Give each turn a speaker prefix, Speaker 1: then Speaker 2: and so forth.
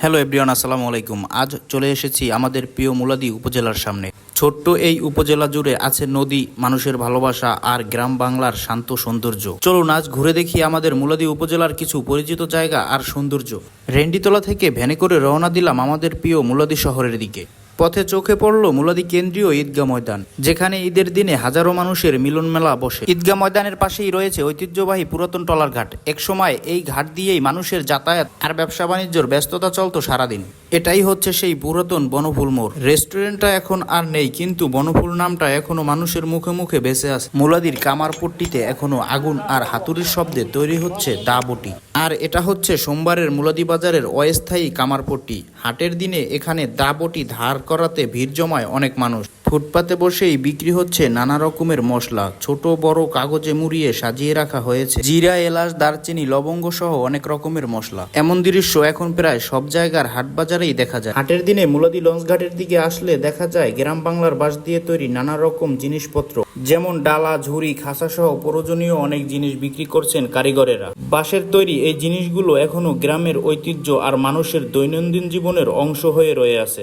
Speaker 1: Hello everyone, আসসালামু আলাইকুম। আজ চলে এসেছি আমাদের প্রিয় মুলাদী উপজেলার সামনে। ছোট্ট এই উপজেলা জুড়ে আছে নদী, মানুষের ভালোবাসা আর গ্রাম বাংলার শান্ত সৌন্দর্য। চলুন আজ ঘুরে দেখি আমাদের মুলাদী উপজেলার কিছু পরিচিত জায়গা আর সৌন্দর্য। রেন্ডিতলা থেকে ভ্যানে করে রওনা দিলাম আমাদের প্রিয় মুলাদী শহরের দিকে। পথে চোখে পড়ল মুলাদী কেন্দ্রীয় ঈদগাহ ময়দান, যেখানে ঈদের দিনে হাজারো মানুষের মিলন মেলা বসে। ঈদগাহ ময়দানের পাশেই রয়েছে ঐতিহ্যবাহী পুরাতন টলার ঘাট। একসময় এই ঘাট দিয়েই মানুষের যাতায়াত আর ব্যবসা বাণিজ্যর ব্যস্ততা চলতো সারাদিন। এটাই হচ্ছে সেই পুরাতন বনফুল মোড়। রেস্টুরেন্টটা এখন আর নেই, কিন্তু বনফুল নামটা এখনো মানুষের মুখে মুখে বেঁচে আছে। মুলাদীর কামারপট্টিতে এখনো আগুন আর হাতুড়ির শব্দে তৈরি হচ্ছে দা বটি। আর এটা হচ্ছে সোমবারের মুলাদী বাজারের অস্থায়ী কামারপট্টি। হাটের দিনে এখানে দা বটি ধার করাতে ভিড় জমায় অনেক মানুষ। ফুটপাতে বসেই বিক্রি হচ্ছে নানা রকমের মশলা, ছোট বড় কাগজে মুড়িয়ে সাজিয়ে রাখা হয়েছে জিরা, এলাচ, দারচিনি, লবঙ্গ সহ অনেক রকমের মশলা। এমন দৃশ্য এখন প্রায় সব জায়গার হাট বাজারেই দেখা যায়। হাটের দিনে মুলাদী লঞ্চঘাটের দিকে আসলে দেখা যায় গ্রাম বাংলার বাঁশ দিয়ে তৈরি নানা রকম জিনিসপত্র, যেমন ডালা, ঝুড়ি, খাঁচা সহ প্রয়োজনীয় অনেক জিনিস বিক্রি করছেন কারিগরেরা। বাঁশের তৈরি এই জিনিসগুলো এখনো গ্রামের ঐতিহ্য আর মানুষের দৈনন্দিন জীবনের অংশ হয়ে রয়ে আছে।